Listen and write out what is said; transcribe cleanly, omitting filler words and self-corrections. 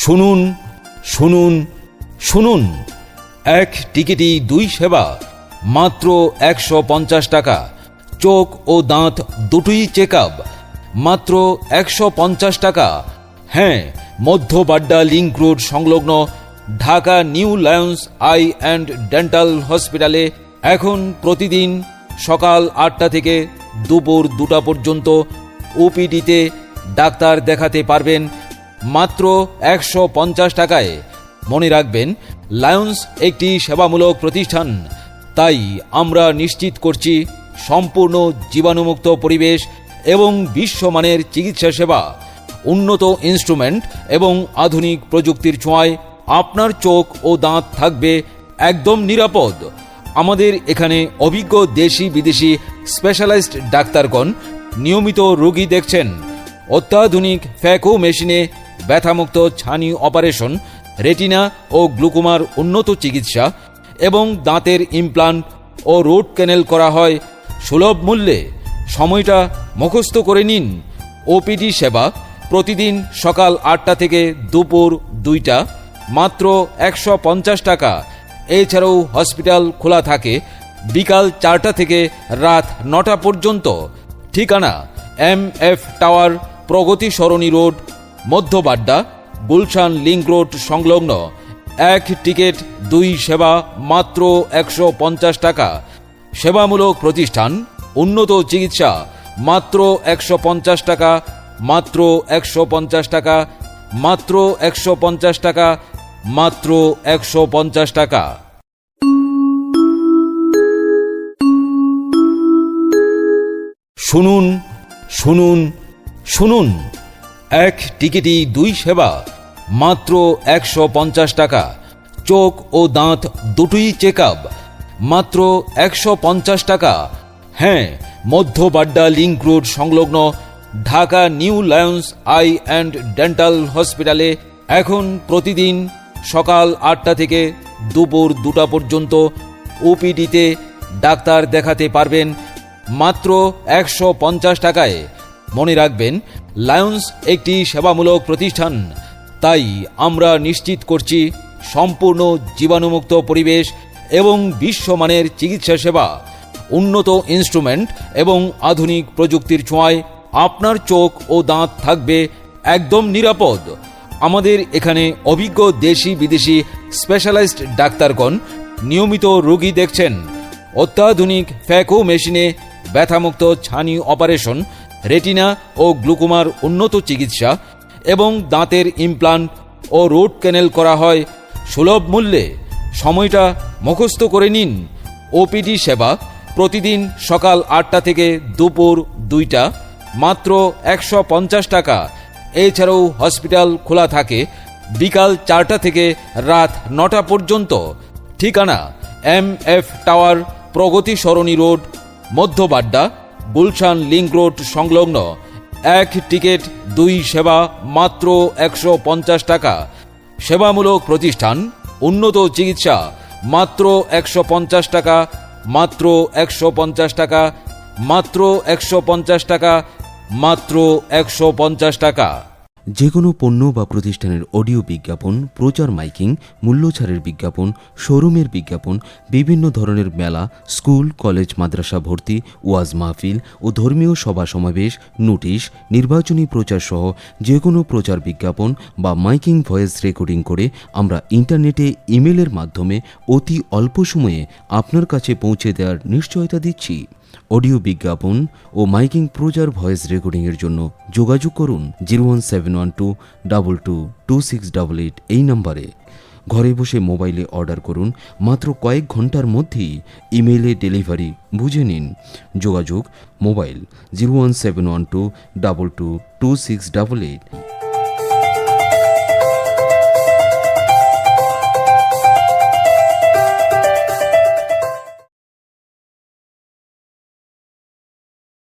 শুনুন শুনুন শুনুন, এক টিকিটই দুই সেবা, মাত্র 150 টাকা। চোখ ও দাঁত দুটোই চেক আপ, মাত্র 150 টাকা। হ্যাঁ, মধ্য বাড্ডা লিংক রোড সংলগ্ন Dhaka new Lions I and dental হসপিটালে এখন প্রতিদিন সকাল 8টা থেকে দুপুর 2টা পর্যন্ত ওপিডিতে ডাক্তার দেখাতে পারবেন মাত্র 150 টাকায়। মনে রাখবেন, লায়ন্স একটি সেবামূলক প্রতিষ্ঠান, তাই আমরা নিশ্চিত করছি সম্পূর্ণ জীবাণুমুক্ত পরিবেশ এবং বিশ্বমানের চিকিৎসা সেবা। উন্নত ইনস্ট্রুমেন্ট এবং আধুনিক প্রযুক্তির ছোঁয়ায় আপনার চোখ ও দাঁত থাকবে একদম নিরাপদ। আমাদের এখানে অভিজ্ঞ দেশি বিদেশি স্পেশালাইজড ডাক্তারগণ নিয়মিত রোগী দেখছেন। অত্যাধুনিক ফ্যাকো মেশিনে ব্যথামুক্ত ছানি অপারেশন, রেটিনা ও গ্লুকোমার উন্নত চিকিৎসা এবং দাঁতের ইমপ্লান্ট ও রুট ক্যানেল করা হয় সুলভ মূল্যে। সময়টা মুখস্থ করে নিন। ওপিডি সেবা প্রতিদিন সকাল 8টা থেকে দুপুর 2টা, মাত্র 150 টাকা। এছাড়াও হসপিটাল খোলা থাকে বিকাল 4টা থেকে রাত 9টা পর্যন্ত। ঠিকানা MF টাওয়ার, প্রগতি সরণি রোড, মধ্য বাড্ডা, গুলশান লিংক রোড সংলগ্ন। এক টিকিট দুই সেবা, মাত্র 150 টাকা। সেবামূলক প্রতিষ্ঠান, উন্নত চিকিৎসা, মাত্র 150 টাকা, মাত্র 150 টাকা, মাত্র 150 টাকা, মাত্র 150 টাকা। শুনুন শুনুন শুনুন, এক টিকিটই দুই সেবা, মাত্র 150 টাকা। চোখ ও দাঁত দুটোই চেক আপ, মাত্র 150 টাকা। হ্যাঁ, মধ্য বাড্ডা লিংক রোড সংলগ্ন Dhaka new Lions I and dental হসপিটালে এখন প্রতিদিন সকাল 8টা থেকে দুপুর 2টা পর্যন্ত ওপিডিতে ডাক্তার দেখাতে পারবেন মাত্র 150 টাকায়। মনে রাখবেন, লায়ন্স একটি সেবামূলক প্রতিষ্ঠান, তাই আমরা নিশ্চিত করছি সম্পূর্ণ জীবাণুমুক্ত পরিবেশ এবং বিশ্বমানের চিকিৎসা সেবা। উন্নত ইনস্ট্রুমেন্ট এবং আধুনিক প্রযুক্তির ছোঁয়ায় আপনার চোখ ও দাঁত থাকবে একদম নিরাপদ। আমাদের এখানে অভিজ্ঞ দেশি বিদেশি স্পেশালাইজড ডাক্তারগণ নিয়মিত রোগী দেখছেন। অত্যাধুনিক ফ্যাকো মেশিনে ব্যথামুক্ত ছানি অপারেশন, রেটিনা ও গ্লুকোমার উন্নত চিকিৎসা এবং দাঁতের ইমপ্লান্ট ও রুট ক্যানেল করা হয় সুলভ মূল্যে। সময়টা মুখস্থ করে নিন। ওপিডি সেবা প্রতিদিন সকাল 8টা থেকে দুপুর 2টা, মাত্র 150 টাকা। এছাড়াও হসপিটাল খোলা থাকে বিকাল 4টা থেকে রাত 9টা পর্যন্ত। ঠিকানা MF টাওয়ার, প্রগতি সরণি রোড, মধ্য বাড্ডা, গুলশান লিংক রোড সংলগ্ন। এক টিকিট দুই সেবা, মাত্র 150 টাকা। সেবামূলক প্রতিষ্ঠান, উন্নত চিকিৎসা, মাত্র 150 টাকা, মাত্র 150 টাকা, মাত্র 150 টাকা, মাত্র 150 টাকা। যে কোনো পণ্য বা প্রতিষ্ঠানের অডিও বিজ্ঞাপন, প্রচার, মাইকিং, মূল্যছাড়ের বিজ্ঞাপন, শোরুমের বিজ্ঞাপন, বিভিন্ন ধরনের মেলা, স্কুল, কলেজ, মাদ্রাসা ভর্তি, ওয়াজ মাহফিল ও ধর্মীয় সভা সমাবেশ, নোটিশ, নির্বাচনী প্রচার সহ যে কোনো প্রচার বিজ্ঞাপন বা মাইকিং ভয়েস রেকর্ডিং করে আমরা ইন্টারনেটে ইমেলের মাধ্যমে অতি অল্প সময়ে আপনার কাছে পৌঁছে দেওয়ার নিশ্চয়তা দিচ্ছি। অডিও বিজ্ঞাপন ও মাইকিং প্রচার ভয়েস রেকর্ডিংয়ের জন্য যোগাযোগ করুন 01712222688 এই নম্বরে। ঘরে বসে মোবাইলে অর্ডার করুন, মাত্র কয়েক ঘন্টার মধ্যেই ইমেইলে ডেলিভারি বুঝে নিন। যোগাযোগ মোবাইল 01712222688।